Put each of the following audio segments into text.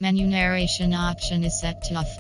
Menu narration option is set to off.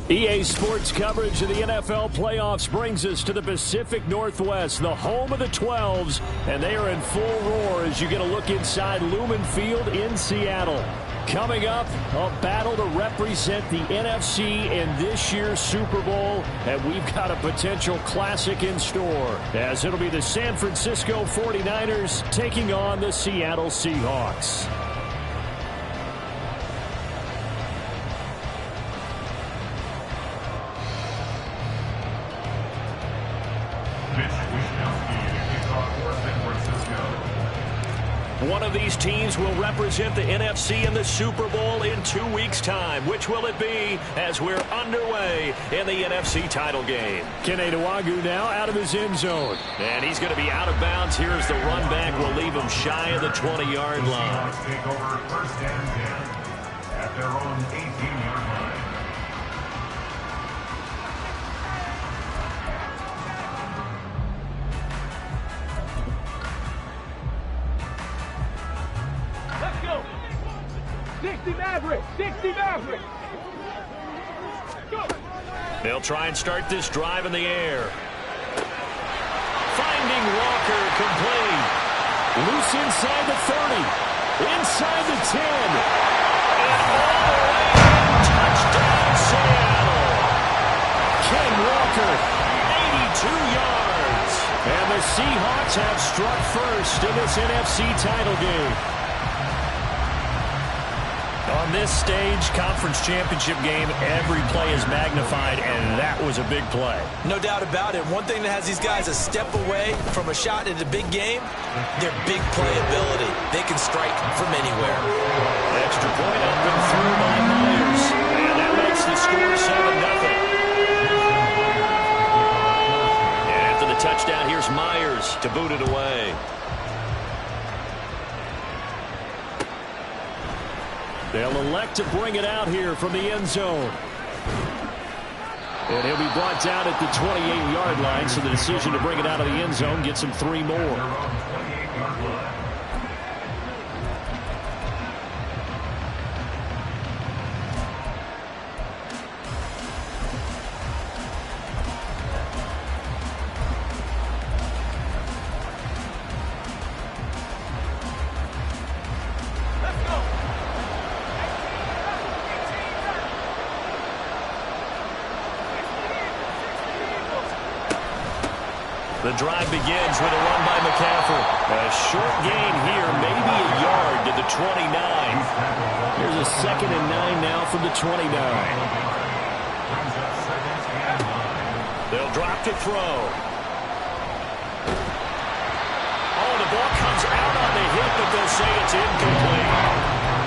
EA Sports coverage of the NFL playoffs brings us to the Pacific Northwest, the home of the 12s, and they are in full roar as you get a look inside Lumen Field in Seattle. Coming up, a battle to represent the NFC in this year's Super Bowl, and we've got a potential classic in store, as it'll be the San Francisco 49ers taking on the Seattle Seahawks. One of these teams will represent the NFC in the Super Bowl in 2 weeks' time. Which will it be as we're underway in the NFC title game? Kene Nwangwu now out of his end zone. And he's going to be out of bounds here as the run back will leave him shy of the 20-yard line. Take over first and 10 at their own 18-yard line. They'll try and start this drive in the air. Finding Walker complete. Loose inside the 30. Inside the 10. And all the way in. Touchdown, Seattle. Ken Walker, 82 yards. And the Seahawks have struck first in this NFC title game. On this stage, conference championship game, every play is magnified, and that was a big play. No doubt about it. One thing that has these guys a step away from a shot at a big game, their big play ability. They can strike from anywhere. Extra point up and through by Myers. And that makes the score 7-0. And after the touchdown, here's Myers to boot it away. They'll elect to bring it out here from the end zone. And he'll be brought down at the 28-yard line, so the decision to bring it out of the end zone gets him 3 more. The drive begins with a run by McCaffrey. A short gain here, maybe a yard to the 29. Here's a 2nd and 9 now from the 29. They'll drop to throw. Oh, the ball comes out on the hit, but they'll say it's incomplete.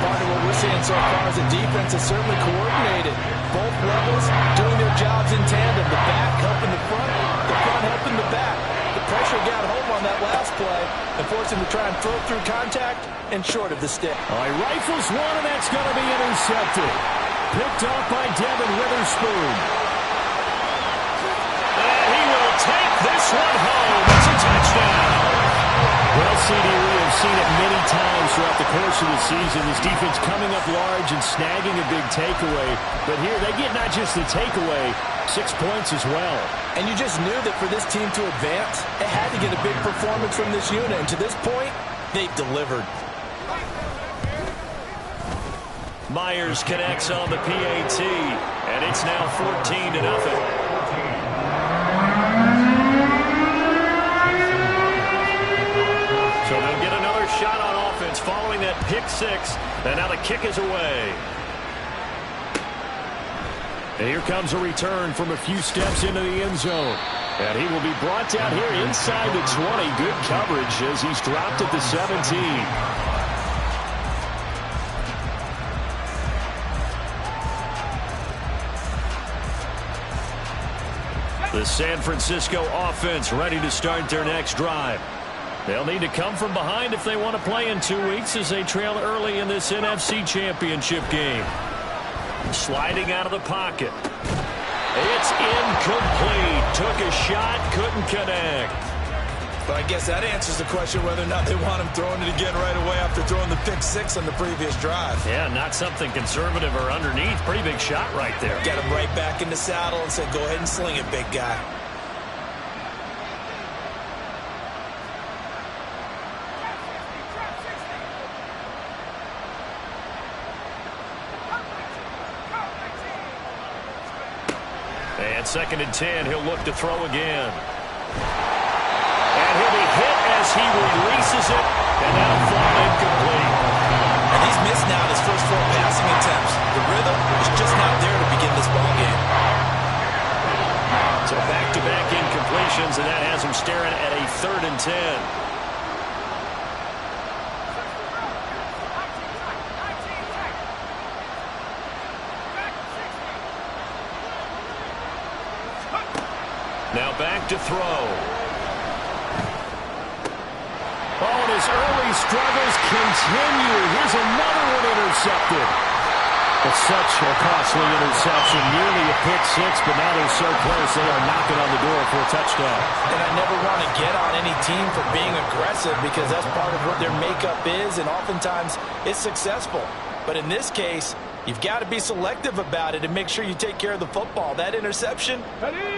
Part of what we're seeing so far is the defense is certainly coordinated. Both levels doing their jobs in tandem. The back helping the front helping the back. The pressure got hold and force him to try and throw through contact and short of the stick. All right, rifles one, and that's going to be intercepted. Picked off by Devin Witherspoon. And he will take this one home. It's a touchdown. Well, CD, we have seen it many times throughout the course of the season. This defense coming up large and snagging a big takeaway. But here they get not just the takeaway, 6 points as well. And you just knew that for this team to advance, it had to get a big performance from this unit. And to this point, they've delivered. Myers connects on the PAT, and it's now 14-0. So they'll get another shot on offense following that pick six, and now the kick is away. And here comes a return from a few steps into the end zone. And he will be brought down here inside the 20. Good coverage as he's dropped at the 17. The San Francisco offense ready to start their next drive. They'll need to come from behind if they want to play in 2 weeks as they trail early in this NFC Championship game. Sliding out of the pocket. It's incomplete. Took a shot, couldn't connect. But I guess that answers the question whether or not they want him throwing it again right away after throwing the pick six on the previous drive. Yeah, not something conservative or underneath. Pretty big shot right there. Got him right back in the saddle and said, go ahead and sling it, big guy. And 2nd and 10, he'll look to throw again. And he'll be hit as he releases it, and that'll fall incomplete. And he's missed now his first 4 passing attempts. The rhythm is just not there to begin this ball game. So back-to-back incompletions, and that has him staring at a 3rd and 10. Now back to throw. Oh, and his early struggles continue. Here's another one intercepted. It's such a costly interception. Nearly a pick six, but now they're so close they are knocking on the door for a touchdown. And I never want to get on any team for being aggressive because that's part of what their makeup is, and oftentimes it's successful. But in this case, you've got to be selective about it and make sure you take care of the football. That interception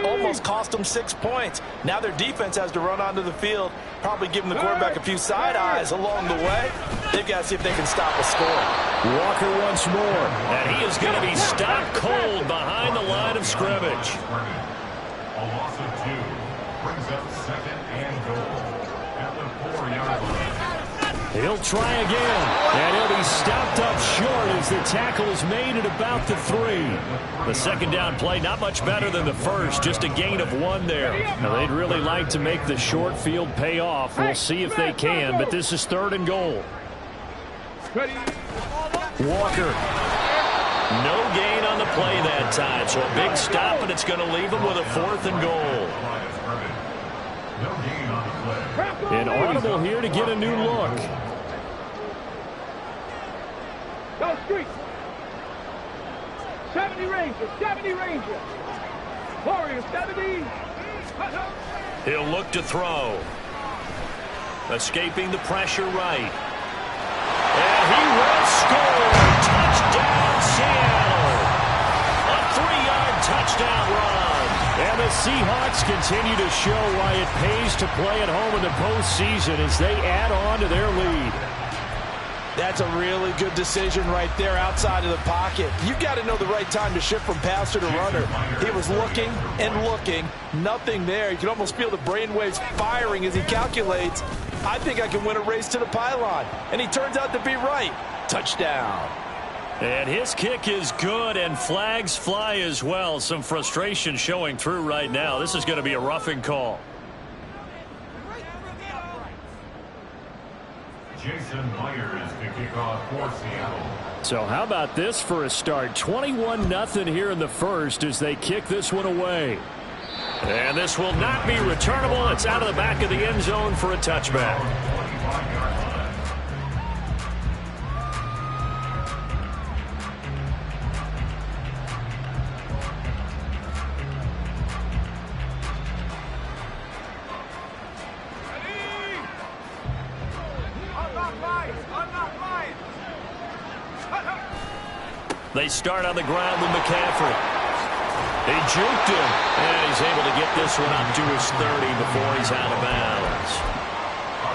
almost cost them 6 points. Now their defense has to run onto the field, probably giving the quarterback a few side eyes along the way. They've got to see if they can stop a score. Walker once more, and he is going to be stopped cold behind the line of scrimmage. A loss of 2 brings up 2nd and goal at the 4-yard line. He'll try again, and he'll be stopped up short as the tackle is made at about the 3. The 2nd down play, not much better than the first, just a gain of 1 there. Now, they'd really like to make the short field pay off. We'll see if they can, but this is 3rd and goal. Walker. No gain on the play that time, so a big stop, and it's going to leave them with a 4th and goal. An audible here to get a new look. Go street. 70 Rangers, 70 Rangers. Warriors, 70. He'll look to throw. Escaping the pressure right. And he will score. Touchdown, Seattle. A 3-yard touchdown run. And the Seahawks continue to show why it pays to play at home in the postseason as they add on to their lead. That's a really good decision right there outside of the pocket. You've got to know the right time to shift from passer to runner. He was looking and looking. Nothing there. You can almost feel the brainwaves firing as he calculates, I think I can win a race to the pylon. And he turns out to be right. Touchdown. And his kick is good, and flags fly as well. Some frustration showing through right now. This is going to be a roughing call. Jason Myers to kick off for Seattle. So how about this for a start? 21-0 here in the first as they kick this one away. And this will not be returnable. It's out of the back of the end zone for a touchback. They start on the ground with McCaffrey. He juked him, and he's able to get this one up to his 30 before he's out of bounds.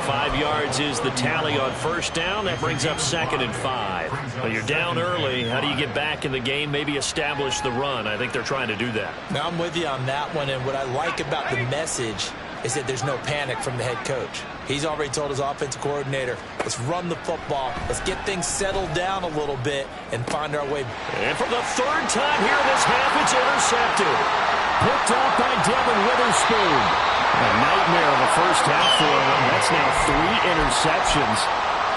5 yards is the tally on first down. That brings up 2nd and 5. But you're down early. How do you get back in the game, maybe establish the run? I think they're trying to do that. Now, I'm with you on that one, and what I like about the message is that there's no panic from the head coach. He's already told his offensive coordinator, let's run the football, let's get things settled down a little bit and find our way. And for the 3rd time here this half, it's intercepted. Picked off by Devin Witherspoon. A nightmare of a first half for him. That's now 3 interceptions.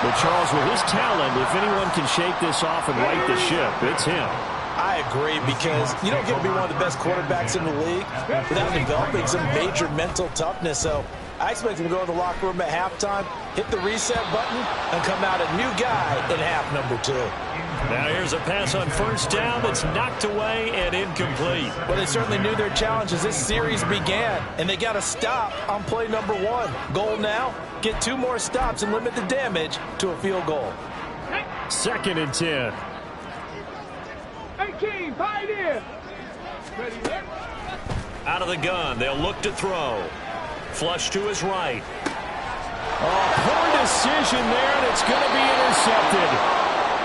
But Charles, with his talent, if anyone can shake this off and right the ship, it's him. I agree, because you don't get to be one of the best quarterbacks in the league without developing some major mental toughness. So I expect him to go in the locker room at halftime, hit the reset button, and come out a new guy in half number 2. Now here's a pass on first down that's knocked away and incomplete. Well, they certainly knew their challenge as this series began, and they got to stop on play number 1. Goal now, get 2 more stops and limit the damage to a field goal. 2nd and 10. Hey, King, pioneer. Ready, Rick? Out of the gun, they'll look to throw. Flush to his right. Oh, poor decision there, and it's going to be intercepted.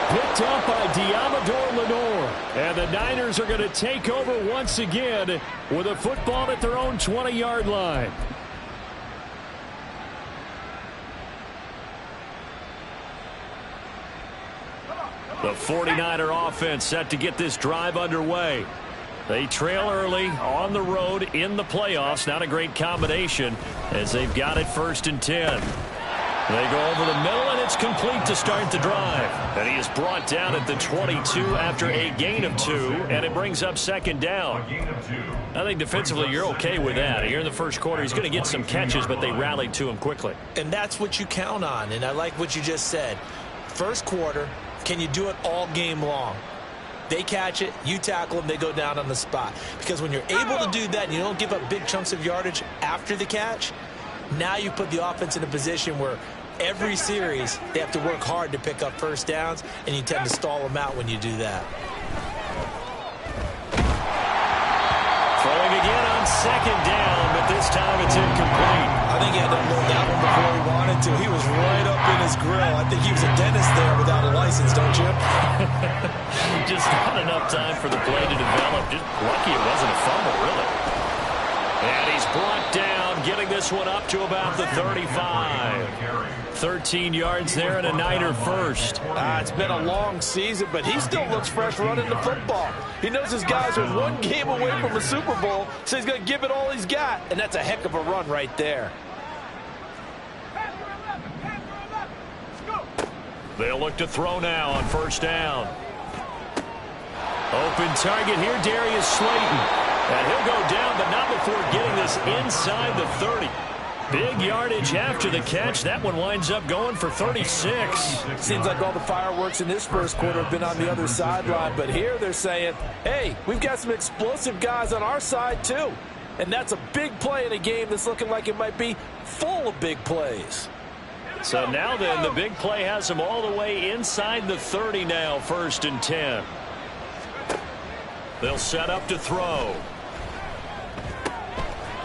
Picked up by Diamador Lenore. And the Niners are going to take over once again with a football at their own 20-yard line. The 49er offense set to get this drive underway. They trail early on the road in the playoffs. Not a great combination as they've got it 1st and 10. They go over the middle, and it's complete to start the drive. And he is brought down at the 22 after a gain of 2, and it brings up 2nd down. I think defensively you're okay with that. Here in the first quarter, he's going to get some catches, but they rallied to him quickly. And that's what you count on, and I like what you just said. First quarter, can you do it all game long? They catch it, you tackle them, they go down on the spot. Because when you're able to do that and you don't give up big chunks of yardage after the catch, now you put the offense in a position where every series they have to work hard to pick up first downs, and you tend to stall them out when you do that. Throwing again on 2nd down, but this time it's incomplete. I think he had to unload that one before he wanted to. He was right up in his grill. I think he was a dentist there without a license, don't you? Just not enough time for the play to develop. Just lucky it wasn't a fumble, really. And he's brought down, getting this one up to about the 35. 13 yards there and a Niner first. It's been a long season, but he still looks fresh running the football. He knows his guys are 1 game away from a Super Bowl, so he's going to give it all he's got, and that's a heck of a run right there. They'll look to throw now on first down. Open target here, Darius Slayton. And he'll go down, but not before getting this inside the 30. Big yardage after the catch. That one winds up going for 36. Seems like all the fireworks in this first quarter have been on the other sideline, but here they're saying, hey, we've got some explosive guys on our side too. And that's a big play in a game that's looking like it might be full of big plays. So now then, the big play has them all the way inside the 30 now, 1st and 10. They'll set up to throw.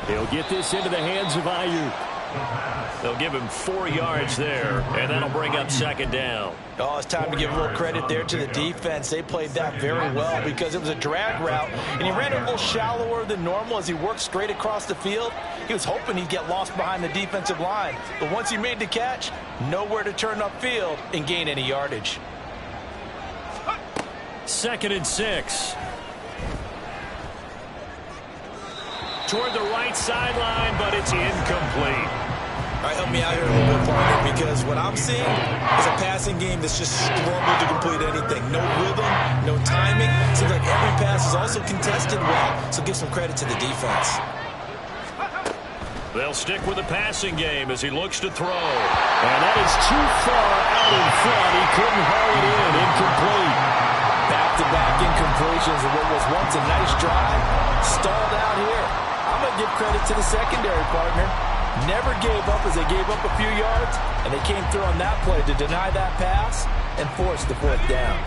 He'll get this into the hands of Ayuk. They'll give him 4 yards there, and that'll bring up 2nd down. Oh, it's time to give a little credit there to the defense. They played that very well because it was a drag route, and he ran it a little shallower than normal as he worked straight across the field. He was hoping he'd get lost behind the defensive line, but once he made the catch, nowhere to turn upfield and gain any yardage. 2nd and 6. Toward the right sideline, but it's incomplete. All right, help me out here a little bit, partner, because what I'm seeing is a passing game that's just struggled to complete anything. No rhythm, no timing. Seems like every pass is also contested well, so give some credit to the defense. They'll stick with the passing game as he looks to throw. And that is too far out in front. He couldn't haul it in. Incomplete. Back-to-back incompletions of what was once a nice drive. Stalled out here. I'm going to give credit to the secondary, partner. Never gave up as they gave up a few yards, and they came through on that play to deny that pass and force the 4th down.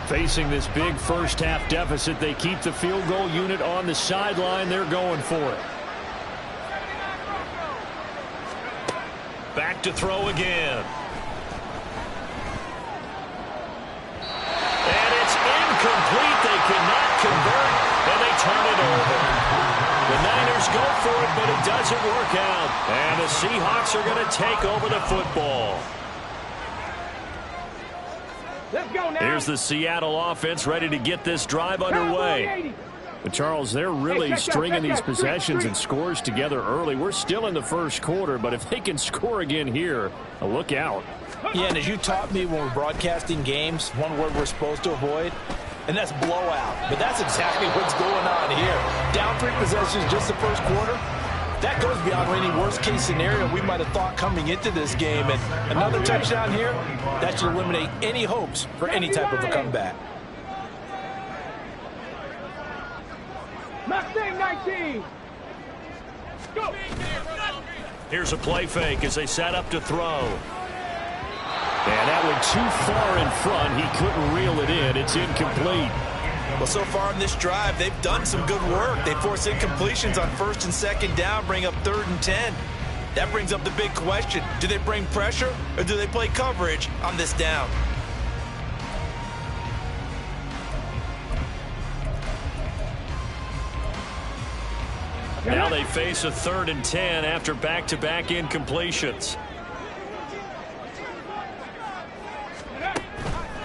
Facing this big first-half deficit, they keep the field goal unit on the sideline. They're going for it. Back to throw again. And it's incomplete. They cannot convert, and they turn it over. The Niners go for it, but it doesn't work out. And the Seahawks are going to take over the football. Let's go now. Here's the Seattle offense ready to get this drive underway. But, Charles, they're really stringing these possessions and scores together early. We're still in the first quarter, but if they can score again here, look out. Yeah, and as you taught me when we're broadcasting games, one word we're supposed to avoid, and that's blowout. But that's exactly what's going on here. Down 3 possessions just the first quarter. That goes beyond any worst-case scenario we might have thought coming into this game. And another touchdown here, that should eliminate any hopes for any type of a comeback. Mustang 19. Go. Here's a play fake as they set up to throw. And that went too far in front. He couldn't reel it in. It's incomplete. Well, so far in this drive, they've done some good work. They force incompletions on 1st and 2nd down, bring up 3rd and 10. That brings up the big question. Do they bring pressure or do they play coverage on this down? Now they face a 3rd and 10 after back-to-back incompletions.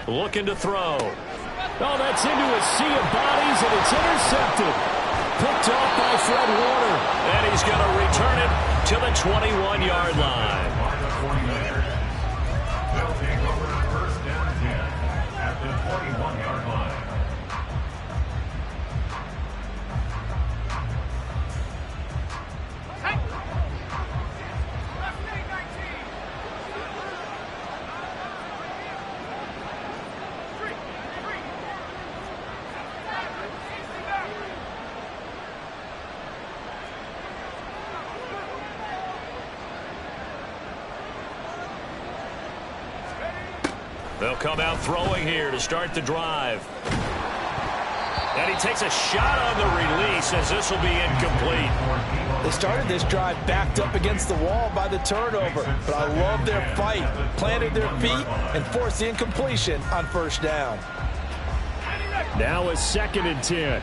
Looking to throw. Oh, that's into a sea of bodies, and it's intercepted. Picked off by Fred Warner. And he's going to return it to the 21-yard line. They'll take over 1st and 10 at the 21-yard line. They'll come out throwing here to start the drive. And he takes a shot on the release as this will be incomplete. They started this drive backed up against the wall by the turnover, but I love their fight. Planted their feet and forced the incompletion on 1st down. Now a 2nd and 10.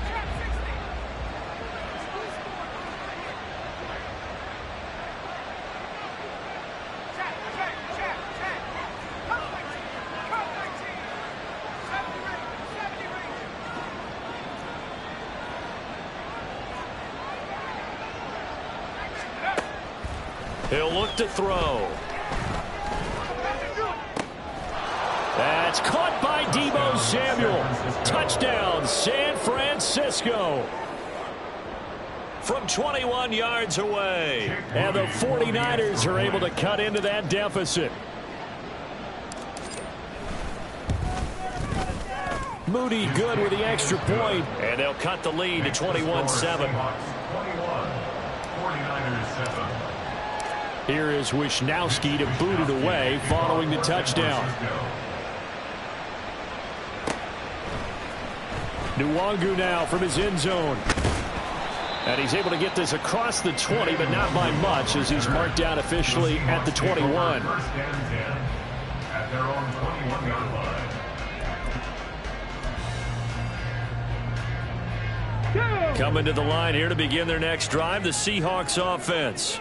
He'll look to throw. That's caught by Deebo Samuel. Touchdown, San Francisco. From 21 yards away. And the 49ers are able to cut into that deficit. Moody good with the extra point. And they'll cut the lead to 21-7. 49ers 7. Here is Wisnowski to boot it away following the touchdown. Nwangu now from his end zone. And he's able to get this across the 20, but not by much as he's marked out officially at the 21. 1st and 10 at their own 21-yard line. Coming to the line here to begin their next drive, the Seahawks offense.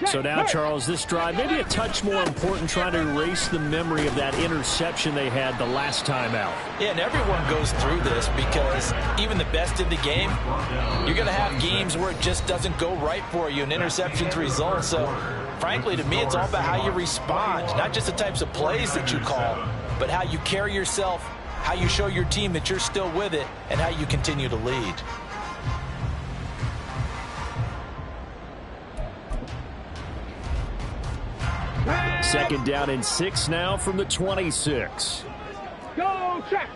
So now, Charles, this drive maybe a touch more important, trying to erase the memory of that interception they had the last time out. Yeah, and everyone goes through this because even the best in the game, you're going to have games where it just doesn't go right for you and interceptions result. So, frankly, to me, it's all about how you respond, not just the types of plays that you call, but how you carry yourself, how you show your team that you're still with it, and how you continue to lead. Second down and 6 now from the 26. Go check.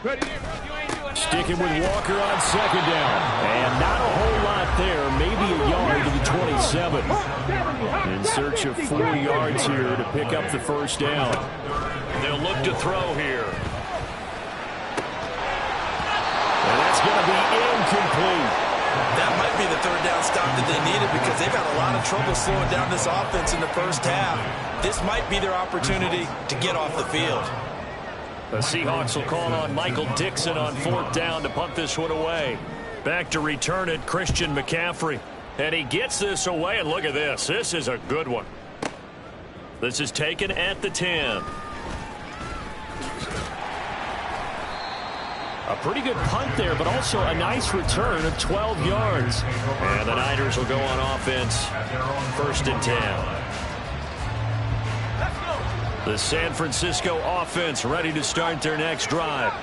Ready. Sticking with Walker on 2nd down. And not a whole lot there. Maybe a yard to the 27. In search of 4 yards here to pick up the 1st down. They'll look to throw here. incomplete. That might be the third down stop that they needed because they've had a lot of trouble slowing down this offense in the first half. This might be their opportunity to get off the field. The Seahawks will call on Michael Dixon on 4th down to punt this one away. Back to return it, Christian McCaffrey. And he gets this away, and look at this. This is a good one. This is taken at the 10. A pretty good punt there, but also a nice return of 12 yards. And the Niners will go on offense, 1st and 10. The San Francisco offense ready to start their next drive.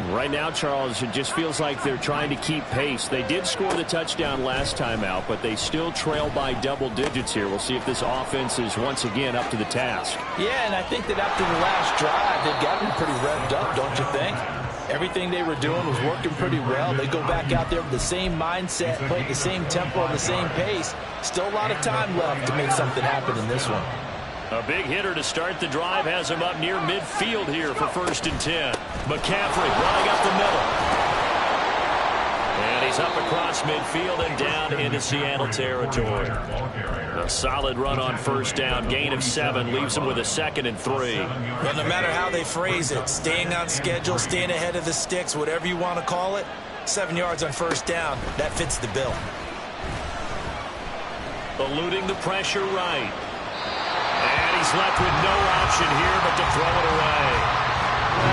Right now, Charles, it just feels like they're trying to keep pace. They did score the touchdown last time out, but they still trail by double digits here. We'll see if this offense is once again up to the task. Yeah, and I think that after the last drive, they've gotten pretty revved up, don't you think? Everything they were doing was working pretty well. They go back out there with the same mindset, playing the same tempo and the same pace. Still a lot of time left to make something happen in this one. A big hitter to start the drive has him up near midfield here for 1st and 10. McCaffrey running up the middle. And he's up across midfield and down into Seattle territory. A solid run on 1st down. Gain of 7 leaves him with a 2nd and 3. Well, no matter how they phrase it, staying on schedule, staying ahead of the sticks, whatever you want to call it, 7 yards on 1st down, that fits the bill. Eluding the pressure right. And he's left with no option here but to throw it away.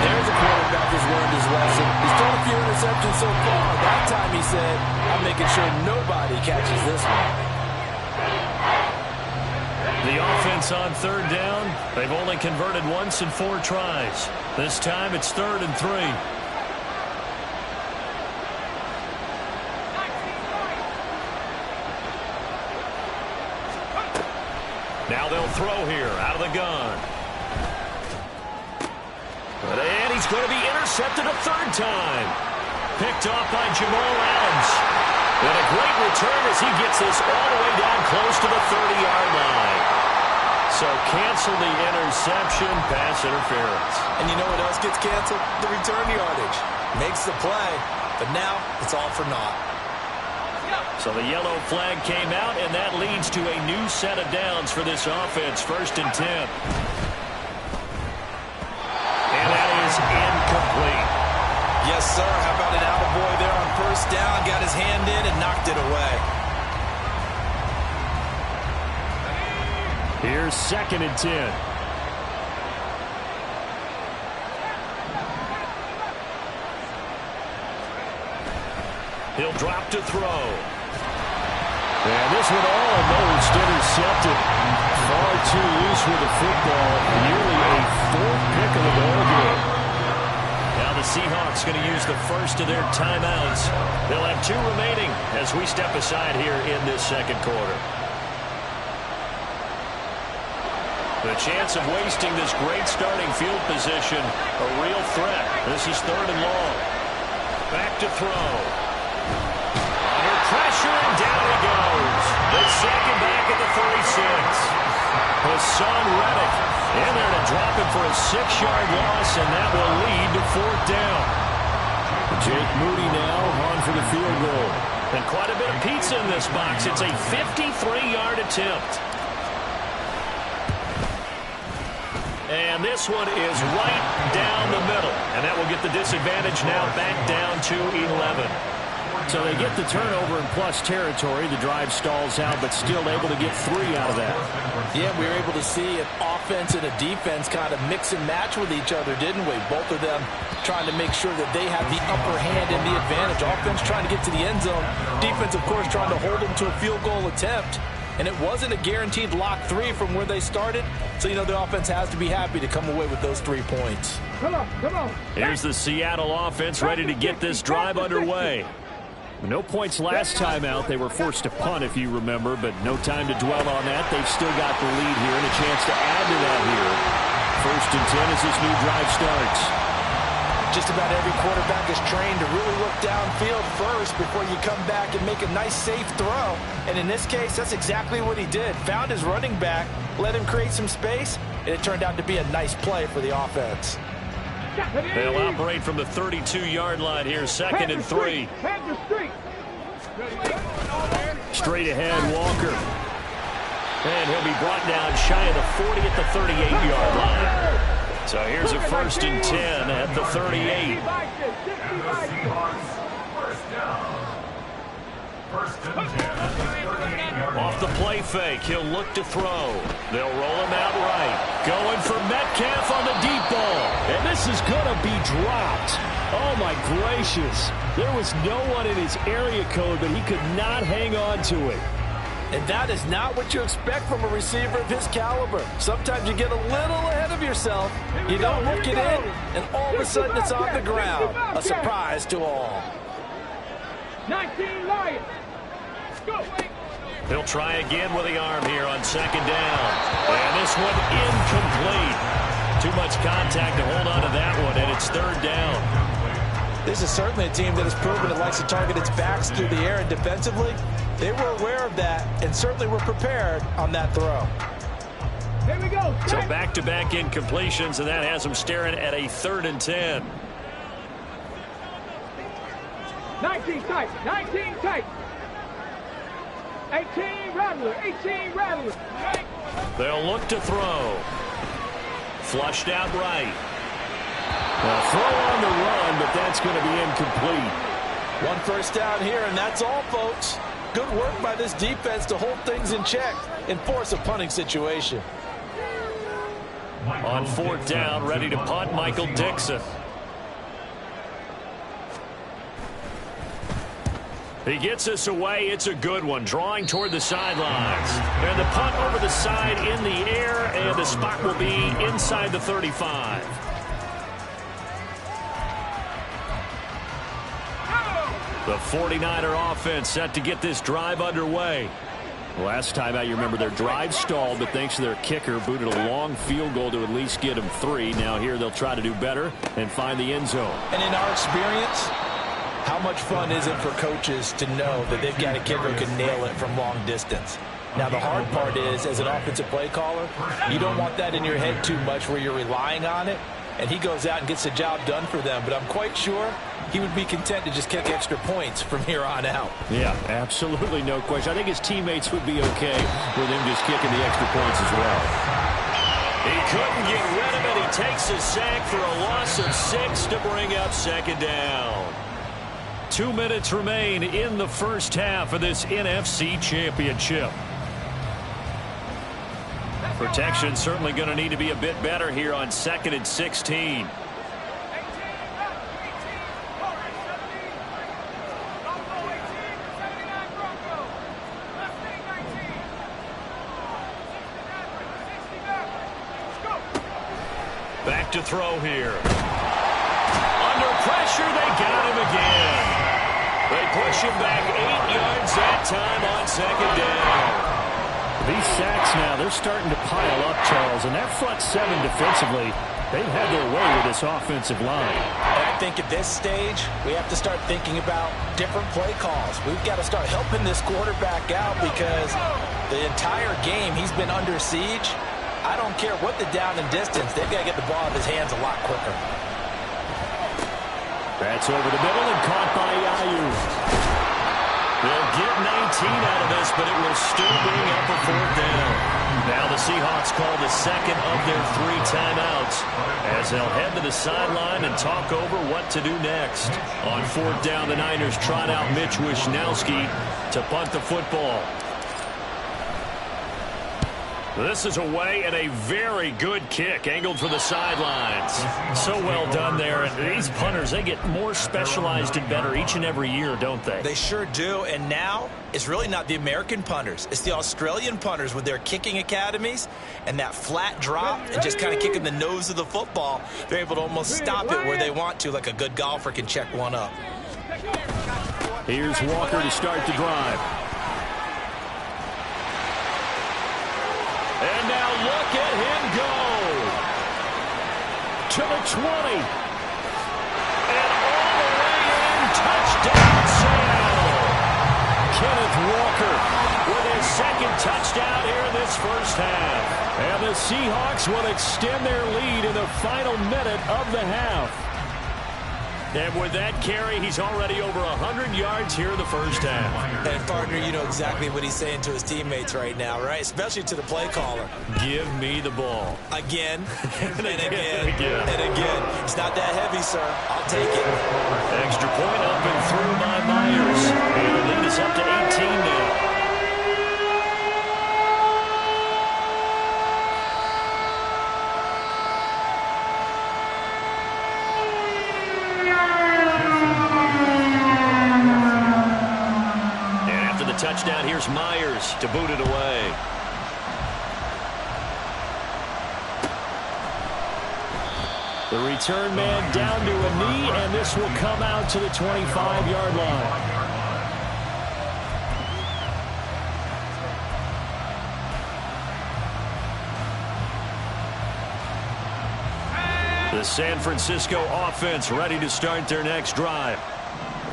There's a quarterback who's learned his lesson. He's thrown a few interceptions so far. That time he said, I'm making sure nobody catches this one. The offense on 3rd down. They've only converted once in 4 tries. This time it's 3rd and 3. Now they'll throw here out of the gun. And he's going to be intercepted a 3rd time. Picked off by Jamal Adams. And a great return as he gets this all the way down close to the 30-yard line. So cancel the interception, pass interference. And you know what else gets canceled? The return yardage. Makes the play, but now it's all for naught. So the yellow flag came out, and that leads to a new set of downs for this offense. 1st and 10. And that is incomplete. Yes, sir. How about an attaboy there on 1st down? Got his hand in and knocked it away. Here's 2nd and 10. He'll drop to throw. And this one almost intercepted. Far too loose with the football. Nearly a 4th pick of the ball game. Now the Seahawks going to use the first of their timeouts. They'll have 2 remaining as we step aside here in this 2nd quarter. The chance of wasting this great starting field position, a real threat. This is 3rd and long. Back to throw. Under pressure, and down he goes. They sack him back at the 36. Hassan Reddick in there to drop him for a 6-yard loss, and that will lead to 4th down. Jake Moody now on for the field goal. And quite a bit of pizza in this box. It's a 53-yard attempt. And this one is right down the middle. And that will get the disadvantage now back down to 11. So they get the turnover in plus territory. The drive stalls out, but still able to get 3 out of that. Yeah, we were able to see an offense and a defense kind of mix and match with each other, didn't we? Both of them trying to make sure that they have the upper hand and the advantage. Offense trying to get to the end zone. Defense, of course, trying to hold them to a field goal attempt. And it wasn't a guaranteed lock 3 from where they started. So, you know, the offense has to be happy to come away with those 3 points. Come on, come on. Here's the Seattle offense ready to get this drive underway. No points last time out. They were forced to punt, if you remember, but no time to dwell on that. They've still got the lead here and a chance to add to that here. 1st and 10 as this new drive starts. Just about every quarterback is trained to really look downfield first before you come back and make a nice, safe throw. And in this case, that's exactly what he did. Found his running back, let him create some space, and it turned out to be a nice play for the offense. They'll operate from the 32-yard line here, 2nd and 3. Straight ahead, Walker. And he'll be brought down shy of the 40 at the 38-yard line. So here's a 1st and 10 at the 38. Off the play fake, he'll look to throw. They'll roll him out right. Going for Metcalf on the deep ball. And this is going to be dropped. Oh, my gracious. There was no one in his area code, but he could not hang on to it. And that is not what you expect from a receiver of his caliber. Sometimes you get a little ahead of yourself. You don't look it in, and all of a sudden it's on the ground. A surprise to all. 19 Lions. Go. He'll try again with the arm here on 2nd down. And this one incomplete. Too much contact to hold on to that one, and it's 3rd down. This is certainly a team that has proven it likes to target its backs through the air, and defensively, they were aware of that and certainly were prepared on that throw. Here we go. So back-to-back incompletions, and that has them staring at a 3rd and 10. 19 tight. 19 tight. 18 Rattler. 18 Rattler. They'll look to throw. Flushed out right. A throw on the run, but that's going to be incomplete. 1 first down here, and that's all, folks. Good work by this defense to hold things in check and force a punting situation. On 4th down, ready to punt, Michael Dixon. He gets us away. It's a good one. Drawing toward the sidelines. And the punt over the side in the air, and the spot will be inside the 35. The 49er offense set to get this drive underway. Last time out, you remember their drive stalled, but thanks to their kicker, booted a long field goal to at least get them 3. Now here they'll try to do better and find the end zone. And in our experience, how much fun is it for coaches to know that they've got a kicker who can nail it from long distance? Now, the hard part is, as an offensive play caller, you don't want that in your head too much where you're relying on it, and he goes out and gets the job done for them. But I'm quite sure he would be content to just kick extra points from here on out. Yeah, absolutely no question. I think his teammates would be okay with him just kicking the extra points as well. He couldn't get rid of it. He takes a sack for a loss of 6 to bring up 2nd down. 2 minutes remain in the first half of this NFC Championship. Protection certainly going to need to be a bit better here on 2nd and 16. Back to throw here. Under pressure, they got him again. They push him back 8 yards that time on 2nd down. These sacks now, they're starting to pile up, Charles, and that front 7 defensively, they've had their way with this offensive line. And I think at this stage, we have to start thinking about different play calls. We've got to start helping this quarterback out because the entire game he's been under siege. I don't care what the down and distance, they've got to get the ball out of his hands a lot quicker. That's over the middle and caught by Aiyuk. They'll get 19 out of this, but it will still bring up a 4th down. Now the Seahawks call the 2nd of their 3 timeouts as they'll head to the sideline and talk over what to do next. On 4th down, the Niners trot out Mitch Wishnowsky to punt the football. This is away and a very good kick angled for the sidelines. So well done there. And these punters, they get more specialized and better each and every year, don't they? They sure do. And now it's really not the American punters. It's the Australian punters with their kicking academies and that flat drop and just kind of kicking the nose of the football. They're able to almost stop it where they want to, like a good golfer can check one up. Here's Walker to start the drive. And now look at him go. To the 20. And all the way in. Touchdown, Seattle. Kenneth Walker with his 2nd touchdown here in this first half. And the Seahawks will extend their lead in the final minute of the half. And with that carry, he's already over 100 yards here in the first half. And, partner, you know exactly what he's saying to his teammates right now, right? Especially to the play caller. Give me the ball. Again, and again, again. and again. It's not that heavy, sir. I'll take it. Extra point up and through by Myers. And the lead is up to 18 now. Touchdown, here's Myers to boot it away. The return man down to a knee, and this will come out to the 25-yard line. The San Francisco offense ready to start their next drive.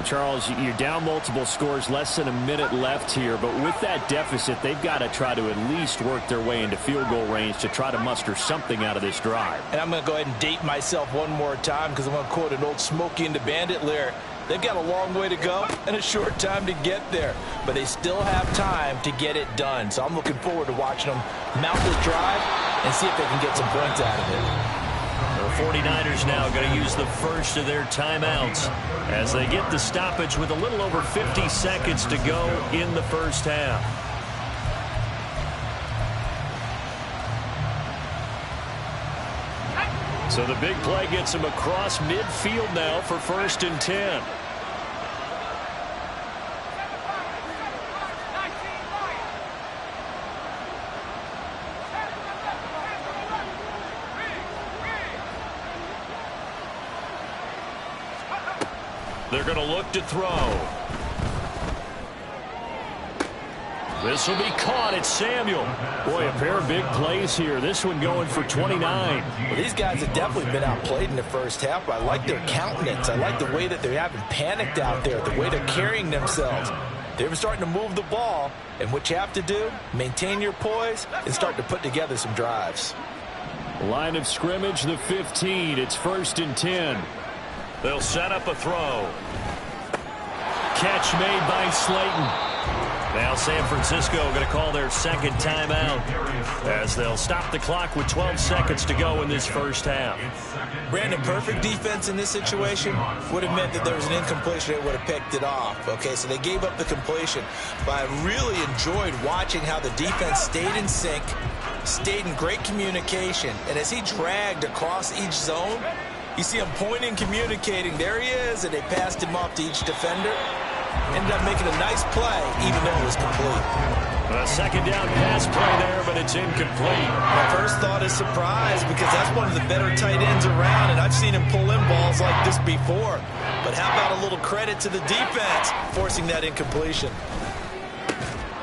Charles, you're down multiple scores, less than a minute left here, but with that deficit, they've got to try to at least work their way into field goal range to try to muster something out of this drive. And I'm going to go ahead and date myself one more time because I'm going to quote an old Smokey and the Bandit lyric. They've got a long way to go and a short time to get there, but they still have time to get it done. So I'm looking forward to watching them mount this drive and see if they can get some points out of it. The 49ers now going to use the first of their timeouts as they get the stoppage with a little over 50 seconds to go in the first half. So the big play gets him across midfield now for 1st and 10. They're going to look to throw. This will be caught. It's Samuel. Boy, a pair of big plays here. This one going for 29. Well, these guys have definitely been outplayed in the first half. I like their countenance. I like the way that they haven't panicked out there, the way they're carrying themselves. They're starting to move the ball, and what you have to do, maintain your poise and start to put together some drives. Line of scrimmage, the 15. It's 1st and 10. They'll set up a throw. Catch made by Slayton. Now San Francisco going to call their second timeout as they'll stop the clock with 12 seconds to go in this first half. Brandon, perfect defense in this situation would have meant that there was an incompletion. They would have picked it off. Okay, so they gave up the completion. But I really enjoyed watching how the defense stayed in sync, stayed in great communication. And as he dragged across each zone, you see him pointing, communicating. There he is, and they passed him off to each defender. Ended up making a nice play, even though it was complete. A second down pass play there, but it's incomplete. My first thought is surprise because that's one of the better tight ends around, and I've seen him pull in balls like this before. But how about a little credit to the defense forcing that incompletion?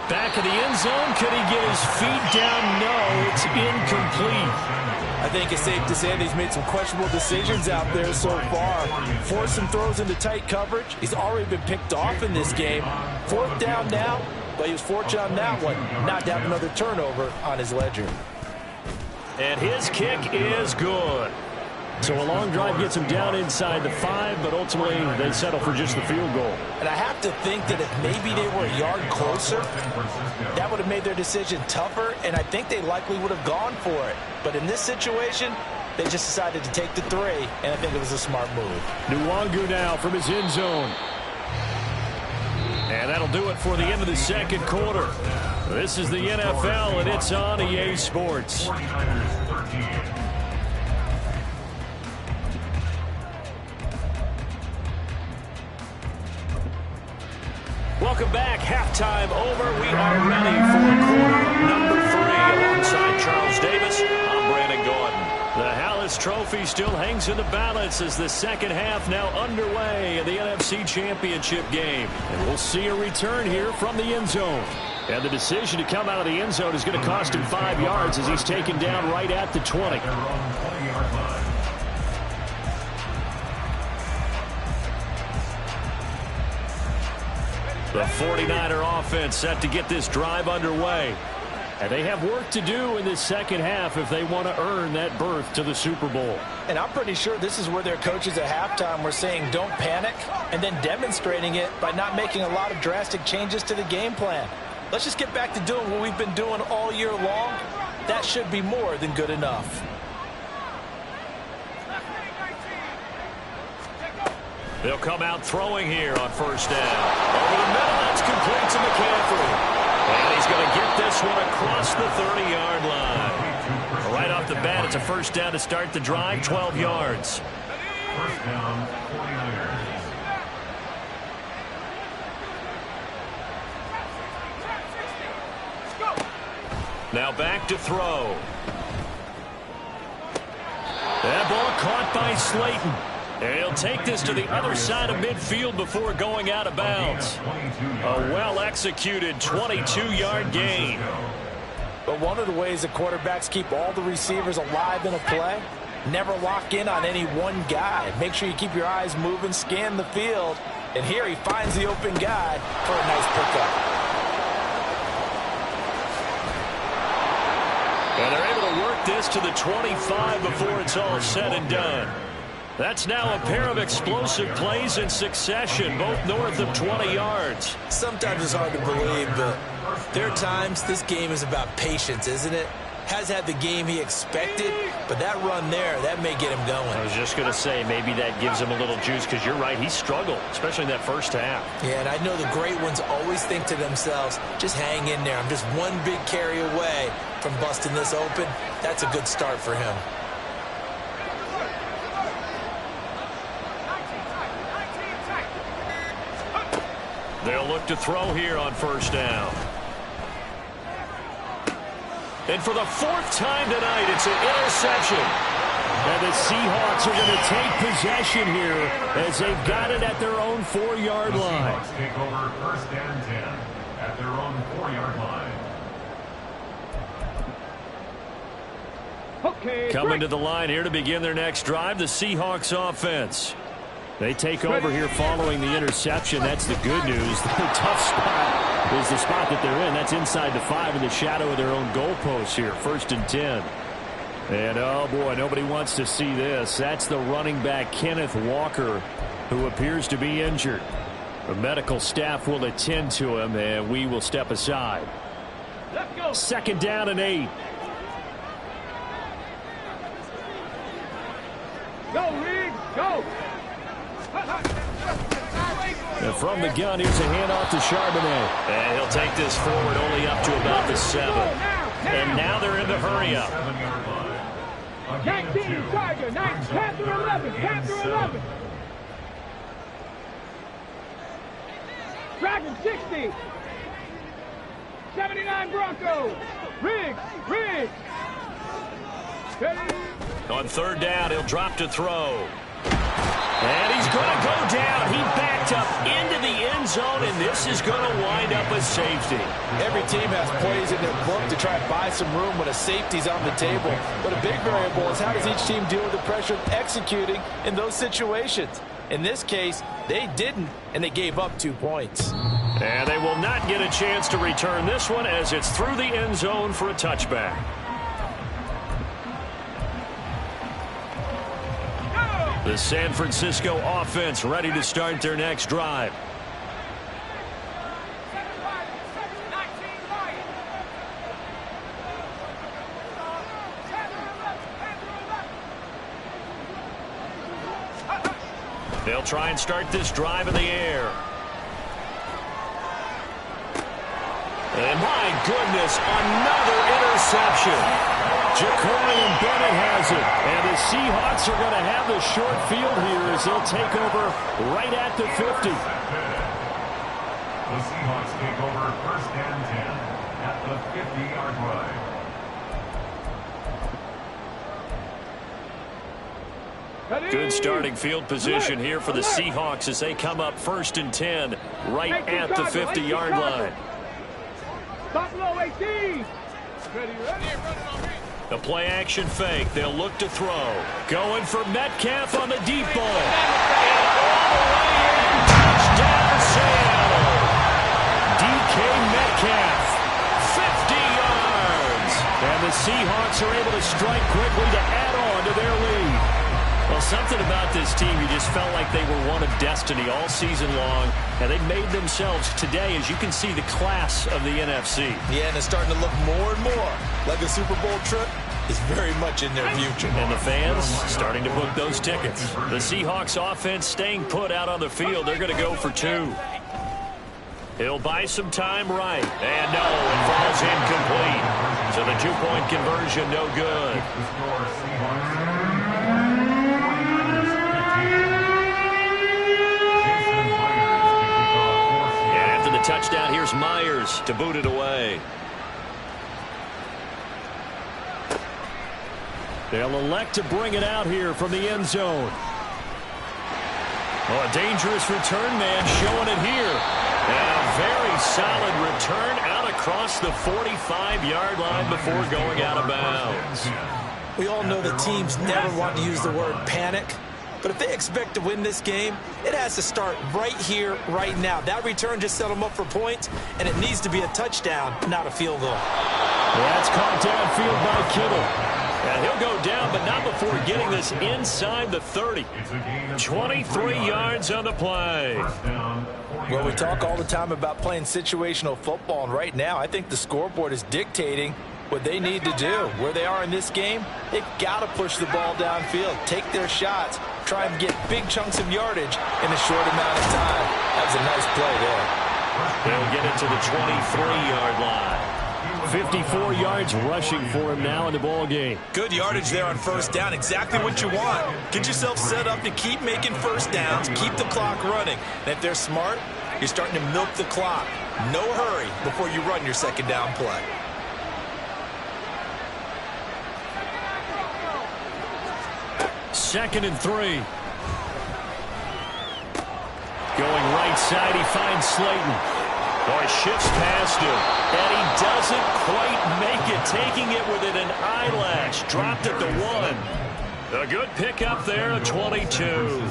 Back of the end zone. Could he get his feet down? No, it's incomplete. I think it's safe to say that he's made some questionable decisions out there so far. Forced some throws into tight coverage. He's already been picked off in this game. 4th down now, but he was fortunate on that one not to have another turnover on his ledger. And his kick is good. So a long drive gets him down inside the 5, but ultimately they settle for just the field goal. And I have to think that if maybe they were a yard closer, that would have made their decision tougher, and I think they likely would have gone for it. But in this situation, they just decided to take the 3, and I think it was a smart move. Nwangu now from his end zone. And that'll do it for the end of the second quarter. This is the NFL, and it's on EA Sports. Welcome back. Halftime over. We are ready for quarter number 3 alongside Charles Davis. I'm Brandon Gordon. The Hallis Trophy still hangs in the balance as the second half now underway in the NFC Championship game. And we'll see a return here from the end zone. And the decision to come out of the end zone is going to cost him 5 yards as he's taken down right at the 20. The 49er offense set to get this drive underway. And they have work to do in this second half if they want to earn that berth to the Super Bowl. And I'm pretty sure this is where their coaches at halftime were saying don't panic, and then demonstrating it by not making a lot of drastic changes to the game plan. Let's just get back to doing what we've been doing all year long. That should be more than good enough. They'll come out throwing here on first down. Over the middle, that's complete to McCaffrey. And he's going to get this one across the 30-yard line. Right off the bat, it's a first down to start the drive, 12 yards. First down, 49ers. Now back to throw. That ball caught by Slayton. And he'll take this to the other side of midfield before going out of bounds. A well-executed 22-yard gain. But one of the ways the quarterbacks keep all the receivers alive in a play, never lock in on any one guy. Make sure you keep your eyes moving, scan the field. And here he finds the open guy for a nice pickup. And they're able to work this to the 25 before it's all said and done. That's now a pair of explosive plays in succession, both north of 20 yards. Sometimes it's hard to believe, but there are times this game is about patience, isn't it? Has had the game he expected, but that run there, that may get him going. I was just going to say, maybe that gives him a little juice, because you're right, he struggled, especially in that first half. Yeah, and I know the great ones always think to themselves, just hang in there. I'm just one big carry away from busting this open. That's a good start for him. They'll look to throw here on first down. And for the fourth time tonight, it's an interception. And the Seahawks are going to take possession here as they've got it at their own 4-yard line. The Seahawks take over first and 10 at their own 4-yard line. Okay, Coming to the line here to begin their next drive, the Seahawks offense. They take over here following the interception. That's the good news. The tough spot is the spot that they're in. That's inside the 5 in the shadow of their own goalpost here. First and 10. And, oh, boy, nobody wants to see this. That's the running back, Kenneth Walker, who appears to be injured. The medical staff will attend to him, and we will step aside. let's go. Second down and 8. Go, Riggs, go. And from the gun, here's a handoff to Charbonnet. And he'll take this forward only up to about the 7. And now they're in the hurry-up. 7-yard line. 19, Charger, 9, Panther 11, Panther 11. Dragon 60. 79 Broncos. Riggs, Riggs. Ready? On third down, he'll drop to throw. And he's going to go down. He backed up into the end zone, and this is going to wind up a safety. Every team has plays in their book to try and buy some room when a safety's on the table. But a big variable is how does each team deal with the pressure of executing in those situations. In this case, they didn't, and they gave up 2 points. And they will not get a chance to return this one as it's through the end zone for a touchback. The San Francisco offense ready to start their next drive. They'll try and start this drive in the air. And my goodness, another interception. Jacorian Bennett has it. And the Seahawks are going to have the short field here as they'll take over right at the 50. The Seahawks take over first and 10 at the 50-yard line. Ready? Good starting field position here for the Seahawks as they come up first and 10 right at the 50-yard line. Buffalo 18. Ready, ready. The play action fake. They'll look to throw. Going for Metcalf on the deep ball. And all the way in. Touchdown, Seattle. DK Metcalf. 50 yards. Seahawks are able to strike quickly to add on to their lead. Well, something about this team, you just felt like they were one of destiny all season long, and they made themselves today, as you can see, the class of the NFC. Yeah, and it's starting to look more and more like a Super Bowl trip is very much in their future. And the fans starting to book those tickets. The Seahawks offense staying put out on the field. They're going to go for 2. He'll buy some time right. And no, it falls incomplete. So the 2-point conversion, no good. And after the touchdown, here's Myers to boot it away. They'll elect to bring it out here from the end zone. Oh, a dangerous return man showing it here. And a very solid return out across the 45-yard line before going out of bounds. We all know that teams never want to use the word panic. But if they expect to win this game, it has to start right here, right now. That return just set them up for points, and it needs to be a touchdown, not a field goal. That's caught downfield by Kittle. And he'll go down, but not before getting this inside the 30. 23 yards on the play. Well, we talk all the time about playing situational football, and right now I think the scoreboard is dictating what they need to do. Where they are in this game, they've got to push the ball downfield, take their shots, try and get big chunks of yardage in a short amount of time. That was a nice play there. They'll get it to the 23-yard line. 54 yards rushing for him now in the ball game. Good yardage there on first down. Exactly what you want. Get yourself set up to keep making first downs, keep the clock running. And if they're smart, you're starting to milk the clock. No hurry before you run your second down play. Second and 3. Going right side, he finds Slayton. Boy, shifts past him, and he doesn't quite make it, taking it within an eyelash. Dropped at the 1. A good pickup there, a 22.